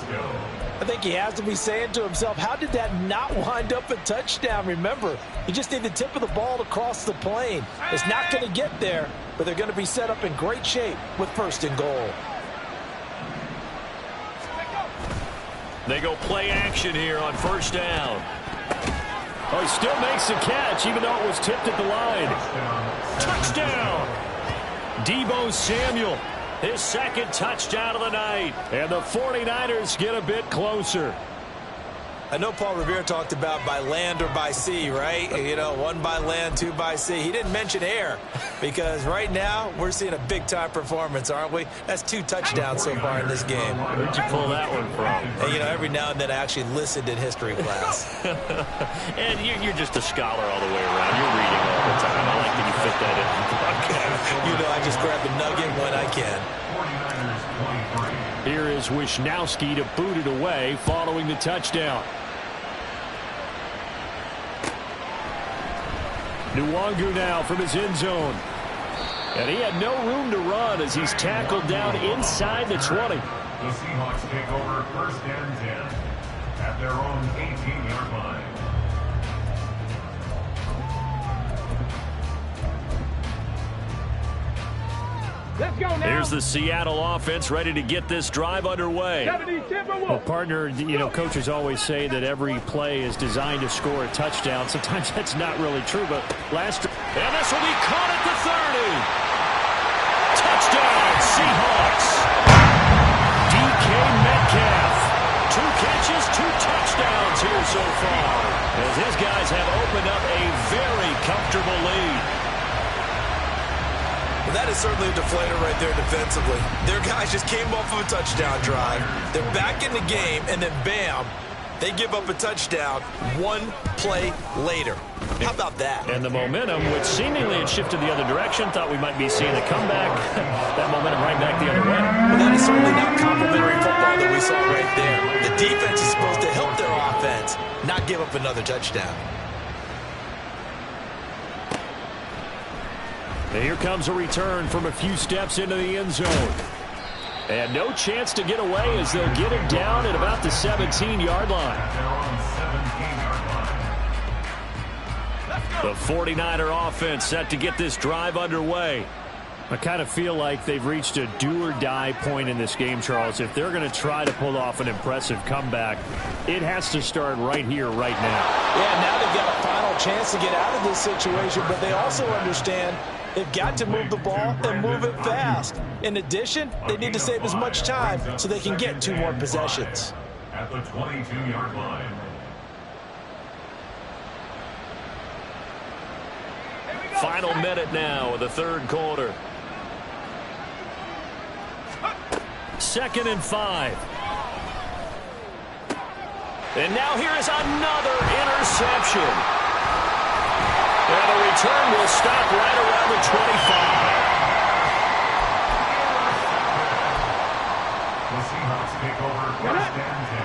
I think he has to be saying to himself, how did that not wind up a touchdown? Remember, you just need the tip of the ball to cross the plane. It's not going to get there, but they're going to be set up in great shape with first and goal. They go play action here on first down. Oh, he still makes the catch, even though it was tipped at the line. Touchdown! Deebo Samuel, his second touchdown of the night. And the 49ers get a bit closer. I know Paul Revere talked about by land or by sea, right? You know, 1 by land, 2 by sea. He didn't mention air because right now we're seeing a big-time performance, aren't we? That's 2 touchdowns so far in this game. Where'd you pull that one from? And, you know, every now and then I actually listened in history class. And you're just a scholar all the way around. You're reading all the time. I like that you fit that in the podcast. You know, I just grab a nugget when I can. Here is Wisnowski to boot it away following the touchdown. Nwangu now from his end zone. And he had no room to run as he's tackled down inside the 20. The Seahawks take over first and 10 at their own 18-yard line. Let's go now. Here's the Seattle offense ready to get this drive underway. Well, partner, you know, coaches always say that every play is designed to score a touchdown. Sometimes that's not really true, but and this will be caught at the 30. Touchdown, Seahawks. DK Metcalf. 2 catches, 2 touchdowns here so far, as his guys have opened up a very comfortable lead. Well, that is certainly a deflator right there defensively. Their guys just came off of a touchdown drive. They're back in the game, and then bam, they give up a touchdown 1 play later. How about that? And the momentum, which seemingly had shifted the other direction, thought we might be seeing a comeback. That momentum right back the other way. Well, that is certainly not complimentary football that we saw right there. The defense is supposed to help their offense, not give up another touchdown. And here comes a return from a few steps into the end zone. And no chance to get away as they'll get him down at about the 17-yard line. The 49er offense set to get this drive underway. I kind of feel like they've reached a do-or-die point in this game, Charles. If they're going to try to pull off an impressive comeback, it has to start right here, right now. Yeah, now they've got a final chance to get out of this situation, but they also understand they've got to move the ball and move it fast. In addition, they need to save as much time so they can get 2 more possessions. At the 22-yard line. Final minute now of the third quarter. 2nd and 5. And now here is another interception. And the return will stop right around the 25. The Seahawks take over 1st and 10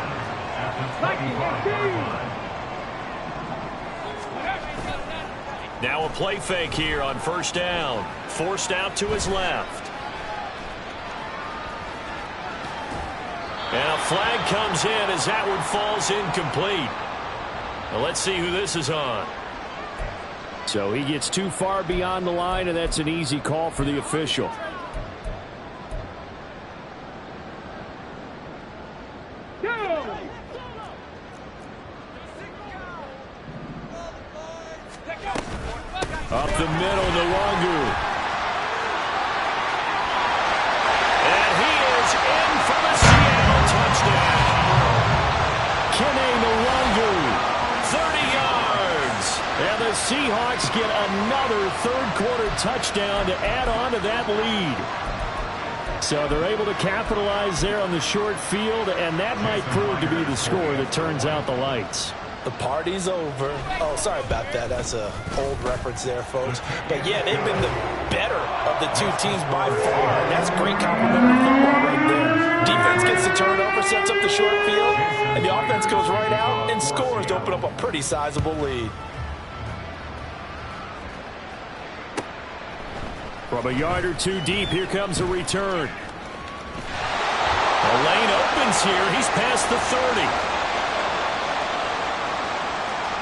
at the 25-yard line. Now a play fake here on 1st down. Forced out to his left. And a flag comes in as that one falls incomplete. Well, let's see who this is on. So he gets too far beyond the line, and that's an easy call for the official. Up the middle, Nwangu. And he is in for the Seattle touchdown. Kene Nwangu, 30 yards. And the Seahawks get another third-quarter touchdown to add on to that lead. So they're able to capitalize there on the short field, and that might prove to be the score that turns out the lights. The party's over. Oh, sorry about that. That's an old reference there, folks. But, yeah, they've been the better of the 2 teams by far. And that's great complimentary football right there. Defense gets the turnover, sets up the short field, and the offense goes right out and scores to open up a pretty sizable lead. From a yard or 2 deep, here comes a return. The lane opens here. He's past the 30.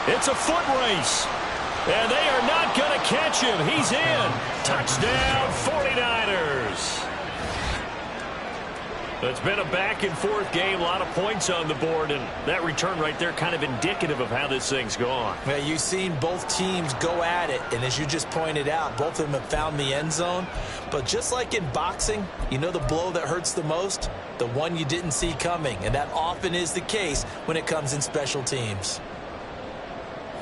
It's a foot race, and they are not going to catch him. He's in. Touchdown, 49ers. It's been a back-and-forth game, a lot of points on the board, and that return right there kind of indicative of how this thing's gone. Yeah, you've seen both teams go at it, and as you just pointed out, both of them have found the end zone. But just like in boxing, you know the blow that hurts the most? The one you didn't see coming, and that often is the case when it comes in special teams.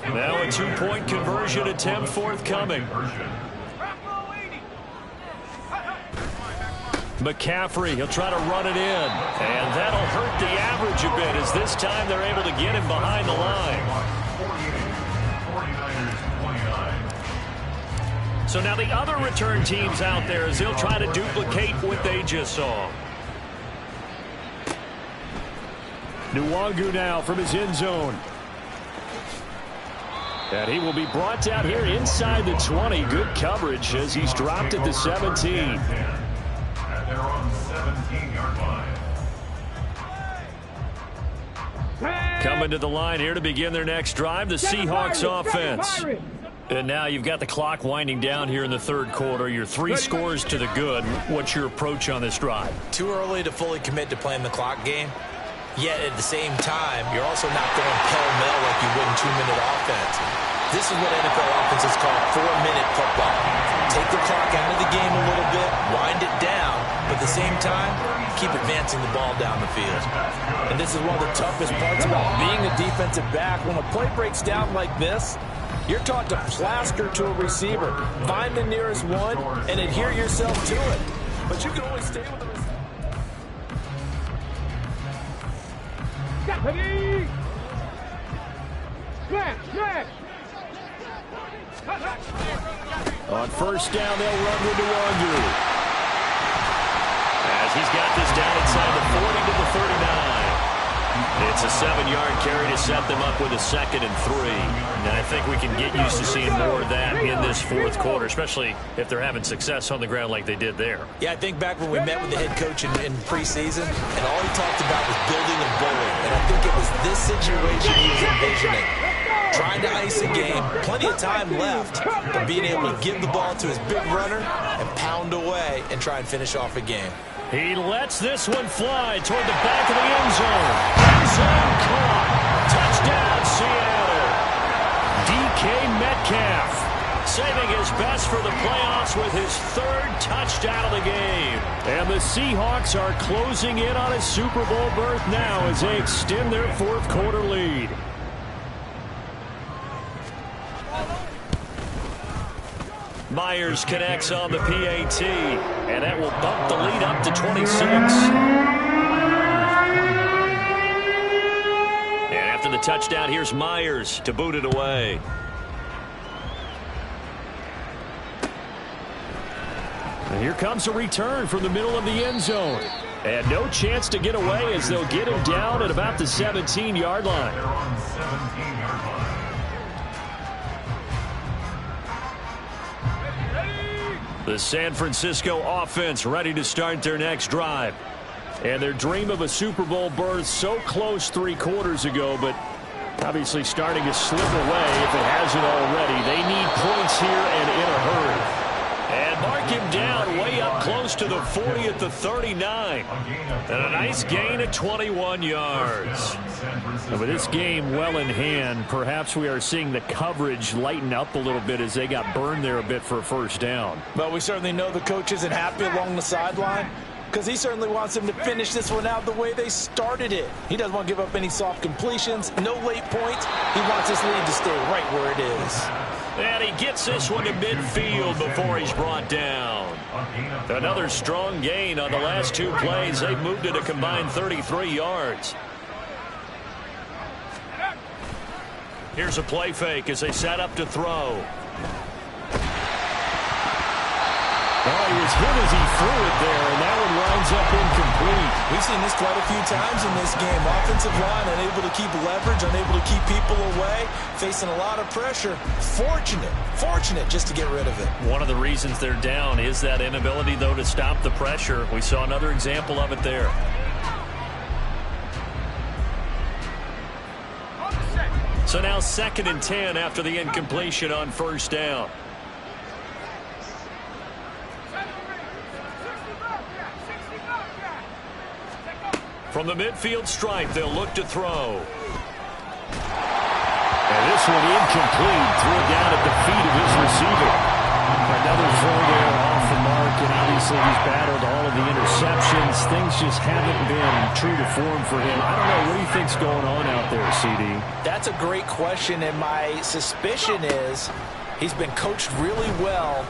Now a 2-point conversion attempt forthcoming. McCaffrey, he'll try to run it in. And that'll hurt the average a bit as this time they're able to get him behind the line. So now the other return teams out there as they'll try to duplicate what they just saw. Nwangu now from his end zone. And he will be brought down here inside the 20. Good coverage as he's dropped at the 17. And they're on the 17-yard line. Coming to the line here to begin their next drive, the Seahawks offense. And now you've got the clock winding down here in the third quarter. Your 3 scores to the good. What's your approach on this drive? Too early to fully commit to playing the clock game. Yet at the same time, you're also not going pell-mell like you would in 2-minute offense. This is what NFL offenses call 4-minute football. Take the clock out of the game a little bit, wind it down, but at the same time, keep advancing the ball down the field. And this is one of the toughest parts about being a defensive back. When a play breaks down like this, you're taught to plaster to a receiver, find the nearest one, and adhere yourself to it. But you can only stay with the receiver. On first down, they'll run with Nwangu. As he's got this down inside the 40 to the 39. It's a 7-yard carry to set them up with a 2nd and 3. And I think we can get used to seeing more of that in this fourth quarter, especially if they're having success on the ground like they did there. Yeah, I think back when we met with the head coach in preseason, and all he talked about was building and bowling. And I think it was this situation he was envisioning. Trying to ice a game, plenty of time left, but being able to give the ball to his big runner and pound away and try and finish off a game. He lets this one fly toward the back of the end zone. End zone caught. Touchdown, Seattle. DK Metcalf saving his best for the playoffs with his third touchdown of the game. And the Seahawks are closing in on a Super Bowl berth now as they extend their fourth quarter lead. Myers connects on the PAT, and that will bump the lead up to 26. And after the touchdown, here's Myers to boot it away. And here comes a return from the middle of the end zone. And no chance to get away as they'll get him down at about the 17-yard line. They're on 17-yard line. The San Francisco offense ready to start their next drive. And their dream of a Super Bowl berth so close 3 quarters ago, but obviously starting to slip away if it hasn't already. They need points here and in a hurry. And mark him down way up close to the 40 at the 39. And a nice gain of 21 yards. And with this game well in hand, perhaps we are seeing the coverage lighten up a little bit as they got burned there a bit for a first down. But we certainly know the coach isn't happy along the sideline because he certainly wants them to finish this one out the way they started it. He doesn't want to give up any soft completions, no late points. He wants his lead to stay right where it is. And he gets this one to midfield before he's brought down. Another strong gain on the last 2 plays. They've moved it a combined 33 yards. Here's a play fake as they set up to throw. Well, he was hit as he threw it there, and that one winds up incomplete. We've seen this quite a few times in this game. Offensive line unable to keep leverage, unable to keep people away, facing a lot of pressure. Fortunate just to get rid of it. One of the reasons they're down is that inability, though, to stop the pressure. We saw another example of it there. So now 2nd and 10 after the incompletion on first down. From the midfield stripe, they'll look to throw. And this one incomplete. Threw it down at the feet of his receiver. Another throw there off the mark, and obviously he's battled all of the interceptions. Things just haven't been true to form for him. I don't know. What do you think's going on out there, CD? That's a great question, and my suspicion is he's been coached really well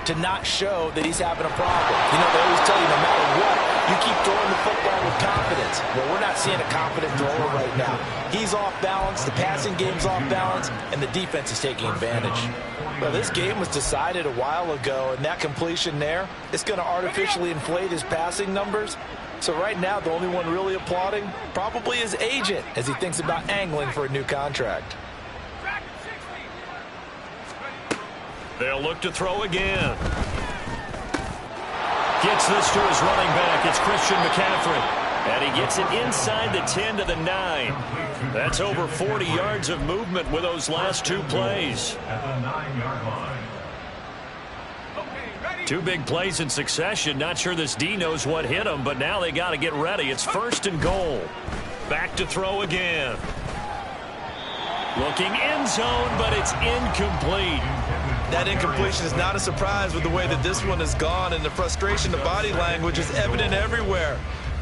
to not show that he's having a problem. You know, they always tell you no matter what, you keep throwing the football with confidence. Well, we're not seeing a confident thrower right now. He's off balance, the passing game's off balance, and the defense is taking advantage. Well, this game was decided a while ago, and that completion there is going to artificially inflate his passing numbers. So right now, the only one really applauding probably his agent as he thinks about angling for a new contract. They'll look to throw again. Gets this to his running back. It's Christian McCaffrey. And he gets it inside the 10 to the 9. That's over 40 yards of movement with those last 2 plays. At the 9-yard line. 2 big plays in succession. Not sure this D knows what hit him, but now they got to get ready. It's 1st and goal. Back to throw again. Looking end zone, but it's incomplete. That incompletion is not a surprise with the way that this one has gone, and the frustration, the body language is evident everywhere.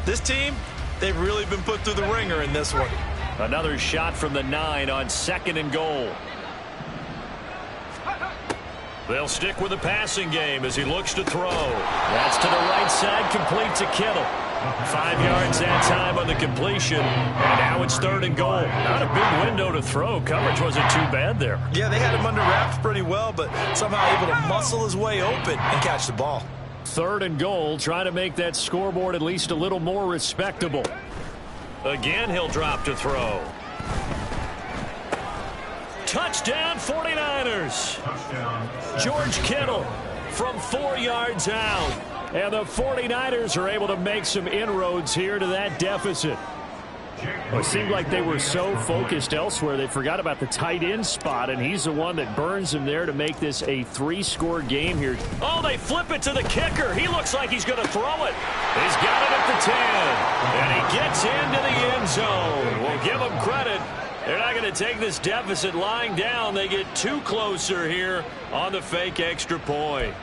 This team, they've really been put through the ringer in this one. Another shot from the 9 on 2nd and goal. They'll stick with the passing game as he looks to throw. That's to the right side, complete to Kittle. 5 yards that time on the completion, and now it's 3rd and goal. Not a big window to throw. Coverage wasn't too bad there. Yeah, they had him under wraps pretty well, but somehow able to muscle his way open and catch the ball. 3rd and goal, trying to make that scoreboard at least a little more respectable. Again, he'll drop to throw. Touchdown, 49ers. Touchdown. George Kittle from 4 yards out. And the 49ers are able to make some inroads here to that deficit. Well, it seemed like they were so focused elsewhere they forgot about the tight end spot, and he's the one that burns them there to make this a 3-score game here. Oh, they flip it to the kicker. He looks like he's going to throw it. He's got it at the 10, and he gets into the end zone. We'll give him credit. They're not going to take this deficit lying down. They get too closer here on the fake extra point.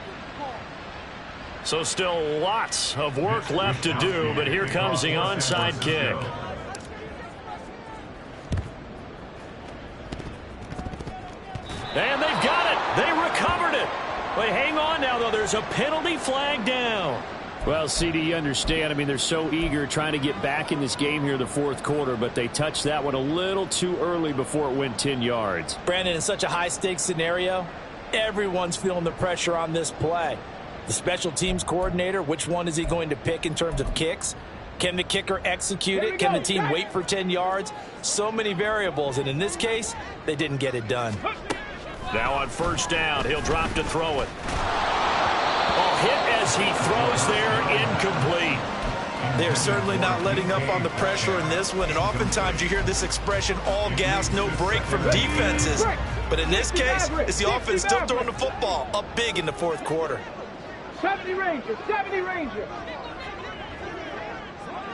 So still lots of work left to do, but here comes the onside kick. And they've got it. They recovered it. Wait, hang on now, though. There's a penalty flag down. Well, CD, you understand. I mean, they're so eager trying to get back in this game here in the fourth quarter, but they touched that one a little too early before it went 10 yards. Brandon, in such a high-stakes scenario, everyone's feeling the pressure on this play. The special teams coordinator, which one is he going to pick in terms of kicks? Can the kicker execute it? Can the team wait for 10 yards? So many variables, and in this case, they didn't get it done. Now on first down, he'll drop to throw it. Oh, hit as he throws there, incomplete. They're certainly not letting up on the pressure in this one, and oftentimes you hear this expression, all gas, no break from defenses. But in this case, it's the offense still throwing the football up big in the fourth quarter. 70 Rangers, 70 Rangers.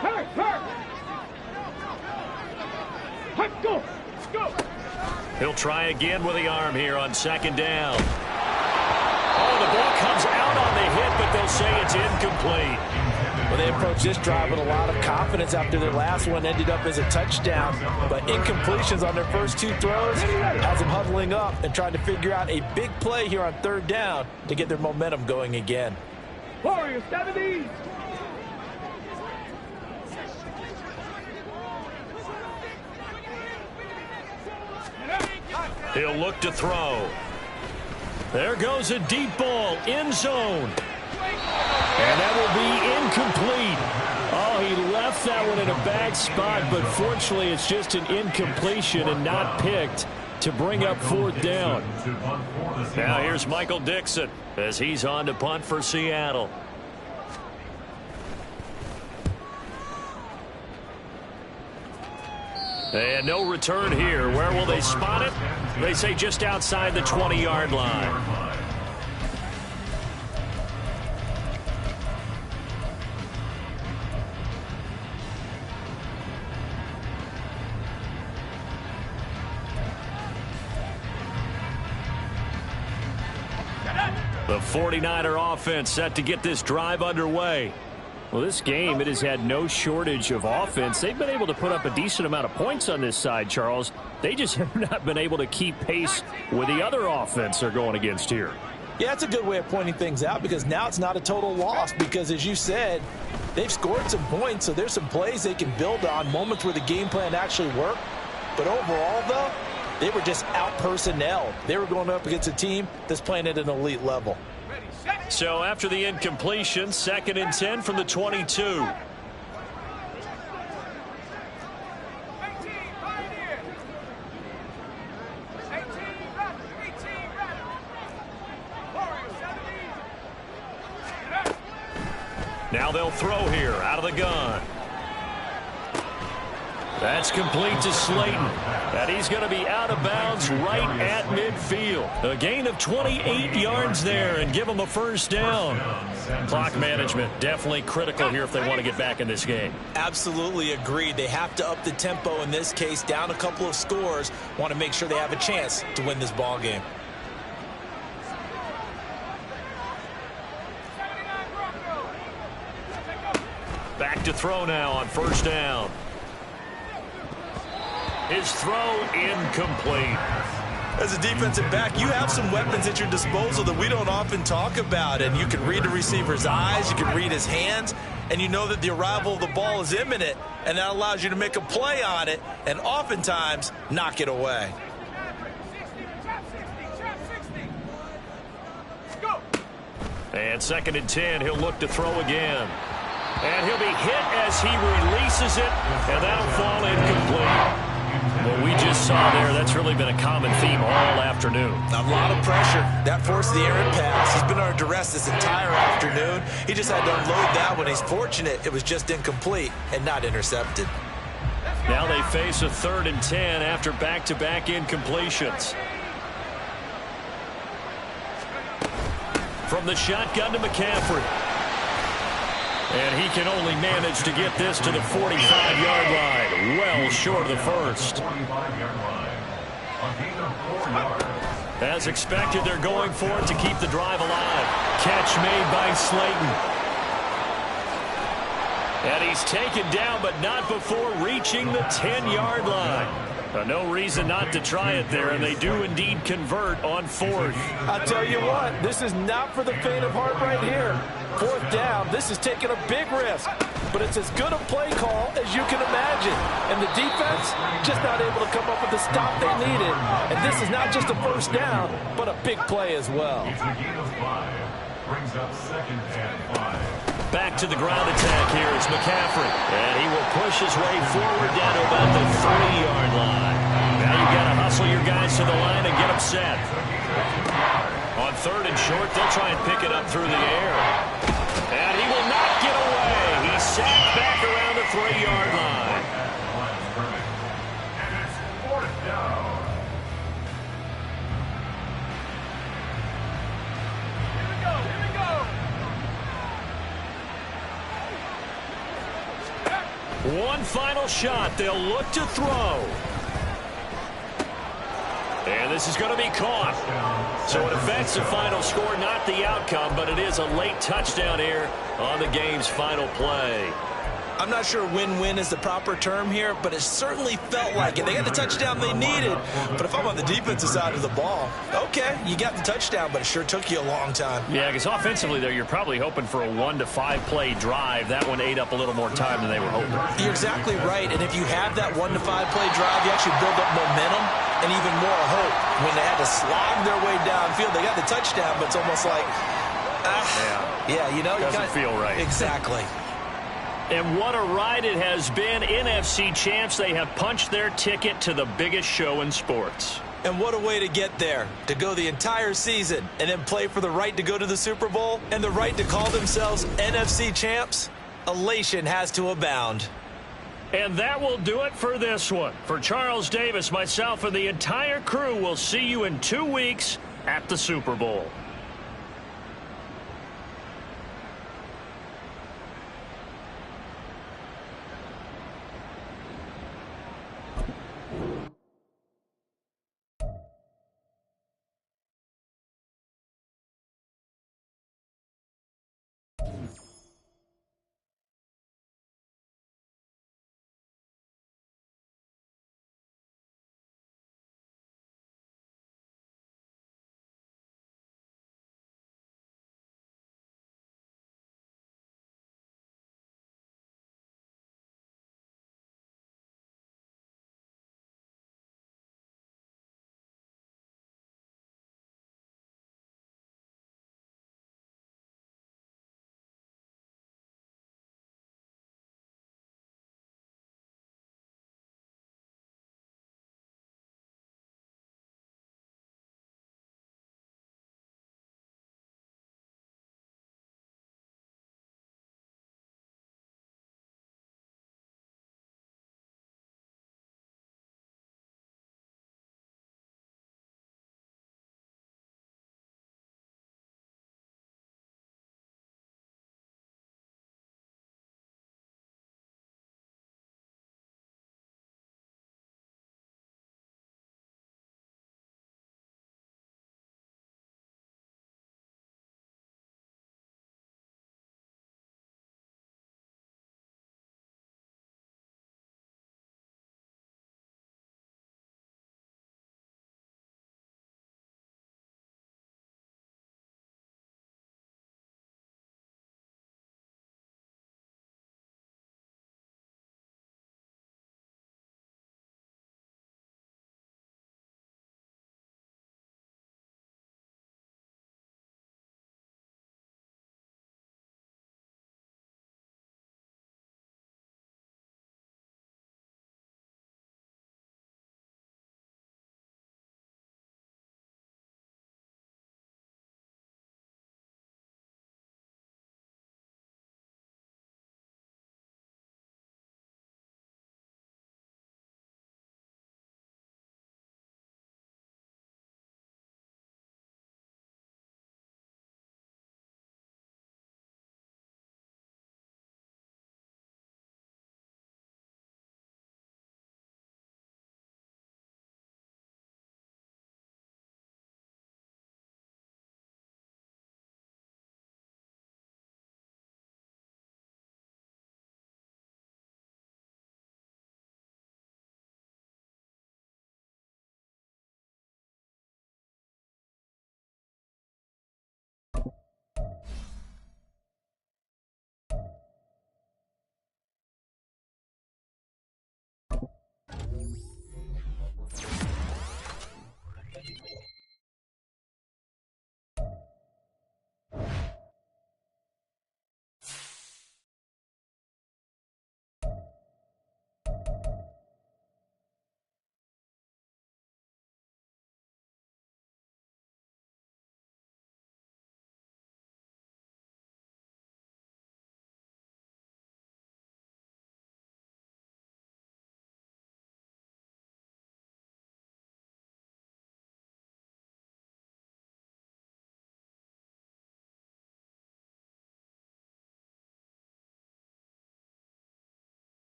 Hurt, hurt. Hurt, go, go. He'll try again with the arm here on second down. Oh, the ball comes out on the hit, but they'll say it's incomplete. Well, they approached this drive with a lot of confidence after their last one ended up as a touchdown. But incompletions on their first two throws has them huddling up and trying to figure out a big play here on third down to get their momentum going again. Warriors, 70. He'll look to throw. There goes a deep ball, end zone. And that will be incomplete. Oh, he left that one in a bad spot, but fortunately it's just an incompletion and not picked to bring up fourth down. Now here's Michael Dixon as he's on to punt for Seattle. And no return here. Where will they spot it? They say just outside the 20-yard line. The 49er offense set to get this drive underway. Well, this game, it has had no shortage of offense. They've been able to put up a decent amount of points on this side, Charles. They just have not been able to keep pace with the other offense they're going against here. Yeah, that's a good way of pointing things out because now it's not a total loss because, as you said, they've scored some points, so there's some plays they can build on, moments where the game plan actually worked. But overall, though, they were just out-personnel. They were going up against a team that's playing at an elite level. So after the incompletion, 2nd and 10 from the 22. Now they'll throw here out of the gun. That's complete to Slayton. And he's going to be out of bounds right at midfield. A gain of 28 yards there and give them a first down. Clock management definitely critical here if they want to get back in this game. Absolutely agreed. They have to up the tempo in this case, down a couple of scores. Want to make sure they have a chance to win this ball game. Back to throw now on first down. His throw incomplete. As a defensive back, you have some weapons at your disposal that we don't often talk about. And you can read the receiver's eyes, you can read his hands, and you know that the arrival of the ball is imminent, and that allows you to make a play on it and oftentimes knock it away. And 2nd and 10, he'll look to throw again. And he'll be hit as he releases it, and that'll fall incomplete. What we just saw there, that's really been a common theme all afternoon. A lot of pressure. That forced the errant pass. He's been under duress this entire afternoon. He just had to unload that one. He's fortunate it was just incomplete and not intercepted. Now they face a 3rd and 10 after back-to-back incompletions. From the shotgun to McCaffrey. And he can only manage to get this to the 45-yard line. Well short of the first. 45-yard line. A gain of 4 yards. As expected, they're going for it to keep the drive alive. Catch made by Slayton. And he's taken down, but not before reaching the 10-yard line. No reason not to try it there, and they do indeed convert on 4th. I tell you what, this is not for the faint of heart right here. 4th down, this is taking a big risk. But it's as good a play call as you can imagine. And the defense just not able to come up with the stop they needed. And this is not just a 1st down, but a big play as well. It's a gain of 5. Brings up 2nd and 5. Back to the ground attack here. It's McCaffrey. And he will push his way forward down to about the 3-yard line. Now you've got to hustle your guys to the line and get them set. On 3rd and short, they'll try and pick it up through the air. And he will not get away. He's sacked back around the 3-yard line. And it's 4th down. One final shot. They'll look to throw. And this is going to be caught. So it affects the final score, not the outcome, but it is a late touchdown here on the game's final play. I'm not sure win-win is the proper term here, but it certainly felt like it. They got the touchdown they needed. But if I'm on the defensive side of the ball, okay, you got the touchdown, but it sure took you a long time. Yeah, because offensively there, you're probably hoping for a 1 to 5 play drive. That one ate up a little more time than they were hoping. You're exactly right. And if you have that 1 to 5 play drive, you actually build up momentum and even more hope. When they had to slog their way downfield, they got the touchdown, but it's almost like, yeah, you know, doesn't feel right. Exactly. And what a ride it has been. NFC champs, they have punched their ticket to the biggest show in sports. And what a way to get there, to go the entire season and then play for the right to go to the Super Bowl and the right to call themselves NFC champs. Elation has to abound. And that will do it for this one. For Charles Davis, myself, and the entire crew, we'll see you in 2 weeks at the Super Bowl.